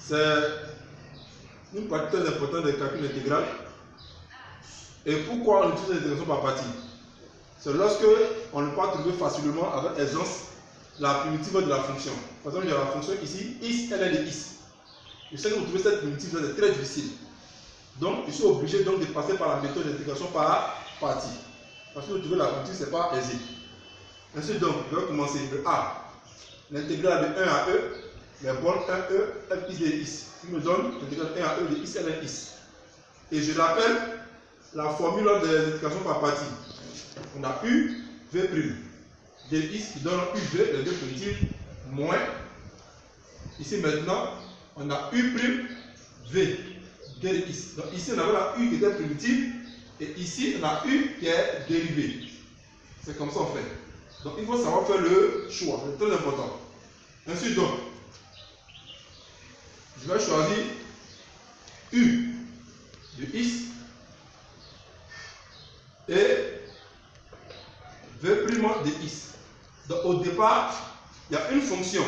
C'est une partie très importante des calculs intégral. Et pourquoi on utilise l'intégration par partie? C'est lorsque on ne peut pas trouver facilement avec aisance la primitive de la fonction. Par exemple, il y a la fonction ici, is, ln de is. Je sais que vous trouvez cette primitive, c'est très difficile. Donc, je suis obligé donc de passer par la méthode d'intégration par partie. Parce que vous trouvez la primitive, ce n'est pas aisé. Ainsi donc, je vais commencer de A. L'intégrale de 1 à E, les bornes 1E, f is de is. Il me donne l'intégrale de 1 à E de is, ln is. Et je rappelle la formule de l'intégration par partie. On a U, V', de is qui donne UV, les deux primitives, moins. Ici maintenant, on a U', V, de is. Donc ici, on avait la U qui était primitive, et ici, on a U qui est dérivée. C'est comme ça on fait. Donc il faut savoir faire le choix, c'est très important. Ensuite donc, je vais choisir U de is et V' de is. Donc au départ, il y a une fonction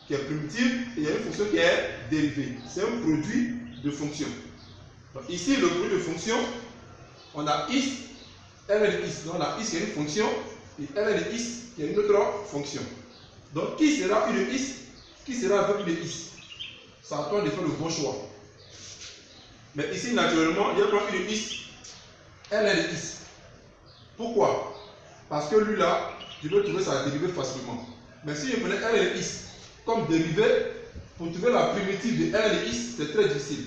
qui est primitive et il y a une fonction qui est dérivée. C'est un produit de fonction. Donc ici, le produit de fonction, on a is, ln de is. Donc on a is qui est une fonction et ln de is qui est une autre fonction. Donc qui sera U de is, qui sera V' de is? Ça attend de faire le bon choix. Mais ici, naturellement, il y a pas U de is, ln de is. Pourquoi? Parce que lui là, je peux trouver sa dérivée facilement. Mais si je prenais ln de is comme dérivée, pour trouver la primitive de ln de is, c'est très difficile.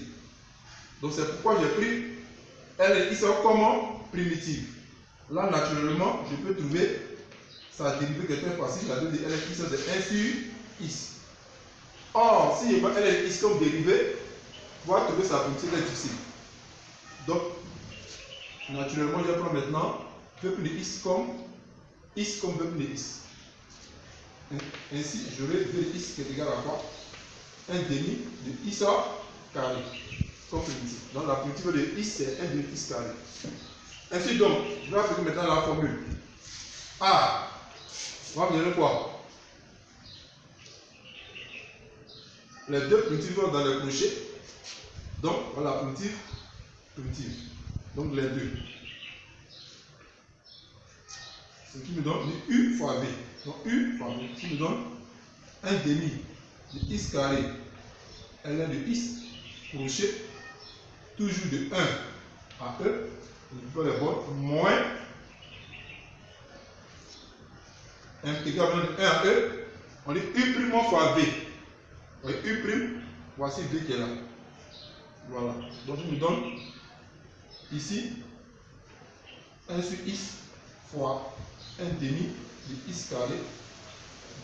Donc c'est pourquoi j'ai pris ln de is comme primitive. Là, naturellement, je peux trouver sa dérivée qui est très facile. La dérivée de ln de is, c'est 1 sur is. Or, si je prends ln de is comme dérivée, pouvoir trouver sa primitive est difficile. Donc, naturellement, je prends maintenant V' de is comme V' de is. Ainsi, j'aurai V de is qui est égal à quoi? 1 demi de is carré comme primitive. Donc la primitive de is c'est 1 demi de is carré. Ainsi donc, je vais appliquer maintenant la formule. A, on va me donner quoi? Les deux primitives vont dans les crochets. Donc, voilà la primitive. Donc les deux. Ce qui me donne U fois V. Donc U fois V, qui me donne 1 demi de is carré ln de is crochet, toujours de 1 à E, je peux les bords, moins intégrale de 1 à E, on dit U' fois V. Oui, U', voici V qui est là. Voilà. Donc je me donne ici 1 sur is fois 1 demi de is carré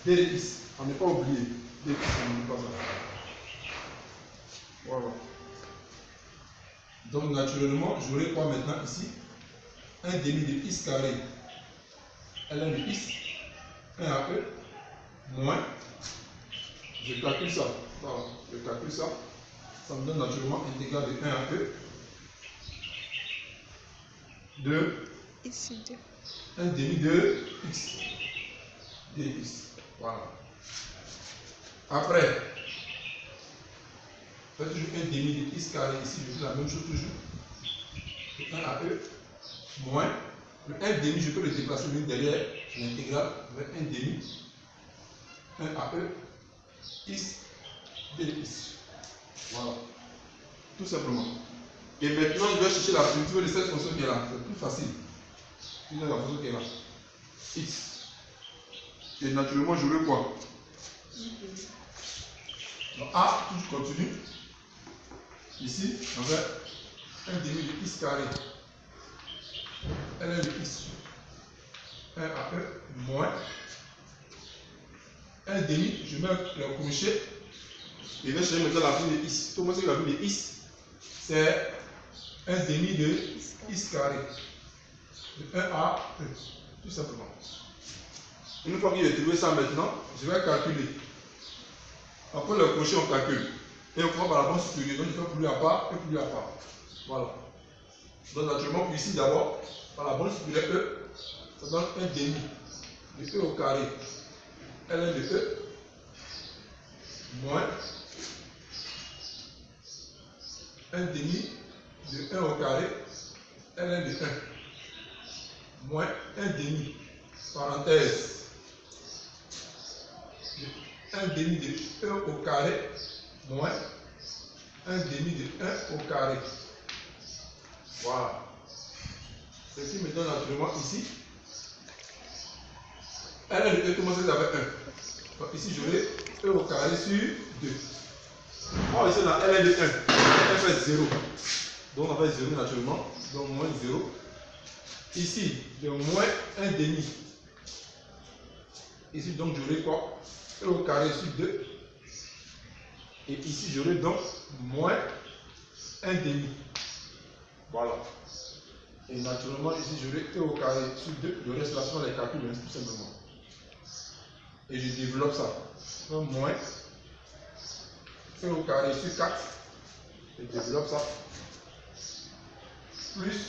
d de is. On n'est pas oublié. D de is, on n'est pas ça. Voilà. Donc naturellement, j'aurai quoi maintenant ici? 1 demi de is carré ln de is 1 à E moins. Je calcule ça. Voilà. Je calcule ça. Ça me donne naturellement intégrale de 1 à E de Ici 1 demi de x. Dx. Voilà. Après, je fais toujours 1 demi de x carré ici, je fais la même chose toujours. De 1 à E moins. Le 1 demi, je peux le déplacer même derrière l'intégrale avec 1 demi. 1 à E x dx. Voilà. Tout simplement. Et maintenant, je vais chercher la primitive de cette fonction qui est là. C'est plus facile. C'est la fonction qui est là. X. Et naturellement, je veux quoi? Donc A, toujours continue. Ici, on va 1 demi de x carré. ln de x. 1 à E moins. 1 demi, je mets le crochet. Et je vais chercher maintenant la prime de x. Tout le monde sait que la prime de x, c'est 1 demi de x carré. De 1 à E. Tout simplement. Une fois que j'ai trouvé ça maintenant, je vais calculer. Après le crochet, on calcule. Et on prend par la bande supérieure. Donc je fais plus à part et plus à part. Voilà. Donc naturellement, ici d'abord, par la bande supérieure E, ça donne 1 demi de E au carré. ln de E moins 1 demi de 1 au carré, ln de 1, moins 1 demi, parenthèse, de 1 demi de 1 au carré, moins 1 demi de 1 au carré. Voilà. Ce qui me donne naturellement ici, ln de 1, comment c'est avec 1. Donc ici, j'aurai 1 au carré sur 2. Moi, ici, on a ln de 1. On fait 0. Donc, on fait 0 naturellement. Donc, moins 0. Ici, de moins 1 demi. Ici, donc, j'aurai quoi? 1 au carré sur 2. Et ici, j'aurai donc moins 1 demi. Voilà. Et naturellement, ici, j'aurai 1 au carré sur 2. Le reste, là, sont les calculs, tout simplement. Et je développe ça. Donc, moins 1 au carré sur 4. Je développe ça. Plus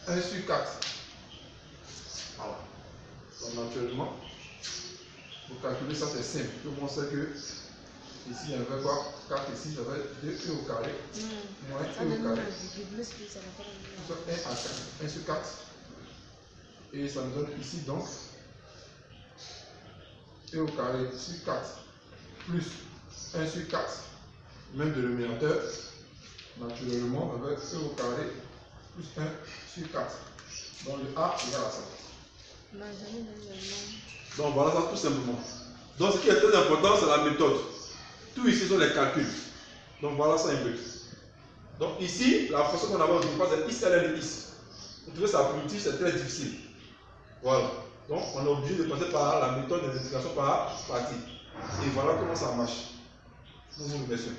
1 sur 4. Voilà. Donc, naturellement, pour calculer ça, c'est simple. Tout le monde sait que ici, il y avait quoi? 4 ici, j'avais 2 au carré. Moins 1 au carré. 1 à 4. 1 sur 4. Et ça me donne ici donc 1 au carré sur 4 plus 1 sur 4, même dénominateur, naturellement avec 1 au carré plus 1 sur 4. Donc le A égale à ça. Donc voilà ça tout simplement. Donc ce qui est très important, c'est la méthode. Tout ici sont les calculs. Donc voilà ça un peu. Donc ici, la façon qu'on a au départ, c'est is ln de is. Pour trouver sa primitive, c'est très difficile. Voilà. Donc on est obligé de passer par la méthode de multiplication par partie. Et voilà comment ça marche. Nous vous remercions.